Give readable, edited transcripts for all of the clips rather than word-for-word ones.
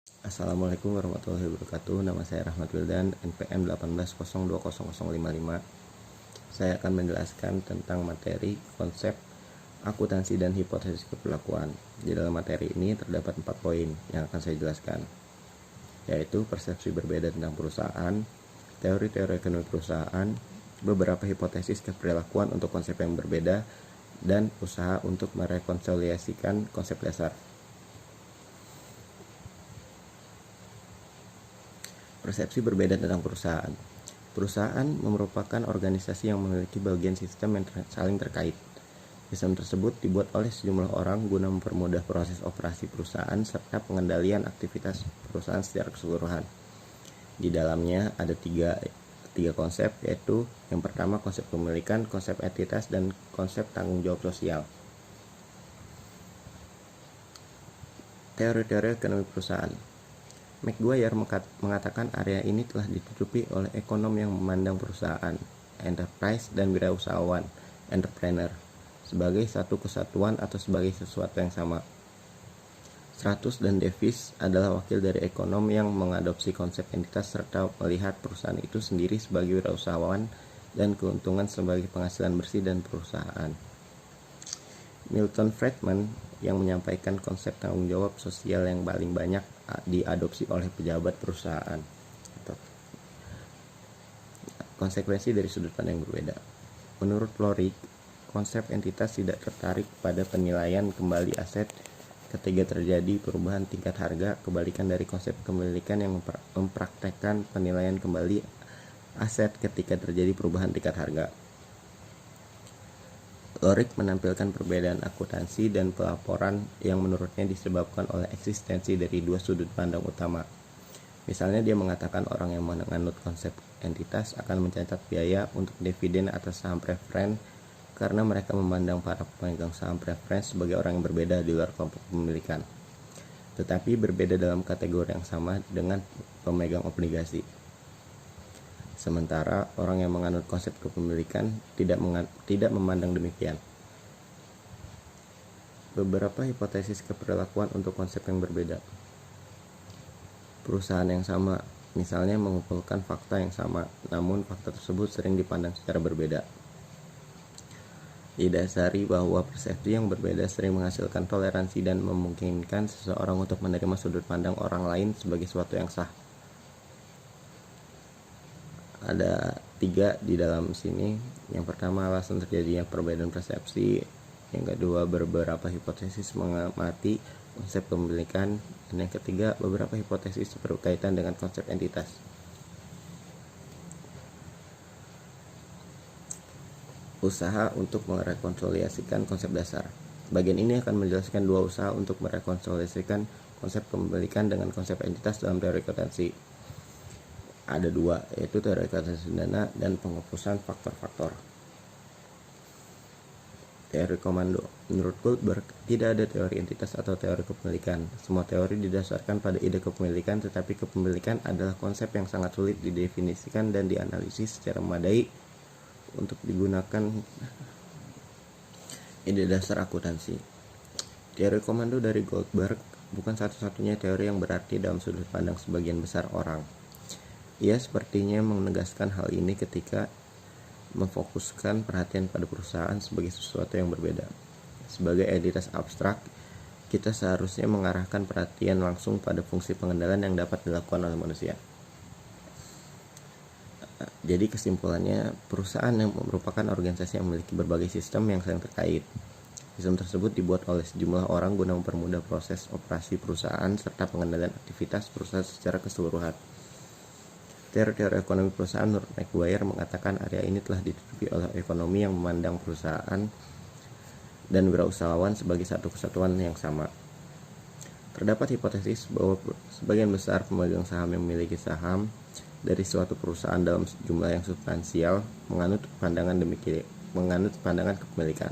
Assalamualaikum warahmatullahi wabarakatuh. Nama saya Rahmat Wildan, NPM 18020055. Saya akan menjelaskan tentang materi konsep akuntansi dan hipotesis keperlakuan. Di dalam materi ini terdapat 4 poin yang akan saya jelaskan, yaitu persepsi berbeda tentang perusahaan, teori-teori ekonomi perusahaan, beberapa hipotesis keperlakuan untuk konsep yang berbeda, dan usaha untuk merekonsiliasikan konsep dasar. Persepsi berbeda tentang perusahaan. Perusahaan merupakan organisasi yang memiliki bagian sistem yang saling terkait. Sistem tersebut dibuat oleh sejumlah orang guna mempermudah proses operasi perusahaan serta pengendalian aktivitas perusahaan secara keseluruhan. Di dalamnya ada tiga konsep, yaitu yang pertama konsep kepemilikan, konsep entitas, dan konsep tanggung jawab sosial. Teori-teori ekonomi perusahaan. McGuire mengatakan area ini telah ditutupi oleh ekonom yang memandang perusahaan, enterprise, dan wirausahawan, entrepreneur, sebagai satu kesatuan atau sebagai sesuatu yang sama. Stratus dan Davis adalah wakil dari ekonom yang mengadopsi konsep entitas serta melihat perusahaan itu sendiri sebagai wirausahawan dan keuntungan sebagai penghasilan bersih dan perusahaan. Milton Friedman yang menyampaikan konsep tanggung jawab sosial yang paling banyak diadopsi oleh pejabat perusahaan. Konsekuensi dari sudut pandang yang berbeda. Menurut Lorik, konsep entitas tidak tertarik pada penilaian kembali aset ketika terjadi perubahan tingkat harga, kebalikan dari konsep kepemilikan yang mempraktekkan penilaian kembali aset ketika terjadi perubahan tingkat harga. Lorik menampilkan perbedaan akuntansi dan pelaporan yang menurutnya disebabkan oleh eksistensi dari dua sudut pandang utama. Misalnya dia mengatakan orang yang menganut konsep entitas akan mencatat biaya untuk dividen atas saham preferen karena mereka memandang para pemegang saham preferen sebagai orang yang berbeda di luar kelompok kepemilikan, tetapi berbeda dalam kategori yang sama dengan pemegang obligasi. Sementara orang yang menganut konsep kepemilikan tidak memandang demikian. Beberapa hipotesis keperlakuan untuk konsep yang berbeda. Perusahaan yang sama, misalnya mengumpulkan fakta yang sama, namun fakta tersebut sering dipandang secara berbeda. Didasari bahwa persepsi yang berbeda sering menghasilkan toleransi dan memungkinkan seseorang untuk menerima sudut pandang orang lain sebagai sesuatu yang sah. Ada 3 di dalam sini. Yang pertama, alasan terjadinya perbedaan persepsi. Yang kedua, beberapa hipotesis mengamati konsep kepemilikan. Dan yang ketiga, beberapa hipotesis berkaitan dengan konsep entitas. Usaha untuk merekonsiliasikan konsep dasar. Bagian ini akan menjelaskan 2 usaha untuk merekonsiliasikan konsep kepemilikan dengan konsep entitas dalam teori akuntansi. Ada 2, yaitu teori akuntansi dana dan penghapusan faktor-faktor. Teori komando. Menurut Goldberg, tidak ada teori entitas atau teori kepemilikan. Semua teori didasarkan pada ide kepemilikan, tetapi kepemilikan adalah konsep yang sangat sulit didefinisikan dan dianalisis secara memadai untuk digunakan ide dasar akuntansi. Teori komando dari Goldberg bukan satu-satunya teori yang berarti dalam sudut pandang sebagian besar orang. Ia sepertinya menegaskan hal ini ketika memfokuskan perhatian pada perusahaan sebagai sesuatu yang berbeda. Sebagai entitas abstrak, kita seharusnya mengarahkan perhatian langsung pada fungsi pengendalian yang dapat dilakukan oleh manusia. Jadi kesimpulannya, perusahaan yang merupakan organisasi yang memiliki berbagai sistem yang saling terkait. Sistem tersebut dibuat oleh sejumlah orang guna mempermudah proses operasi perusahaan serta pengendalian aktivitas perusahaan secara keseluruhan. Teori-teori ekonomi perusahaan menurut McGuire mengatakan area ini telah ditutupi oleh ekonomi yang memandang perusahaan dan wirausahawan sebagai satu kesatuan yang sama. Terdapat hipotesis bahwa sebagian besar pemegang saham yang memiliki saham dari suatu perusahaan dalam jumlah yang substansial menganut pandangan kepemilikan.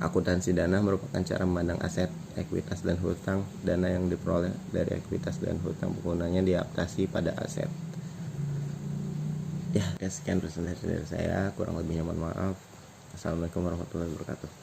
Akuntansi dana merupakan cara memandang aset, ekuitas, dan hutang. Dana yang diperoleh dari ekuitas dan hutang penggunanya diadaptasi pada aset. Ya, sekian presentasi dari saya. Kurang lebihnya mohon maaf. Assalamualaikum warahmatullahi wabarakatuh.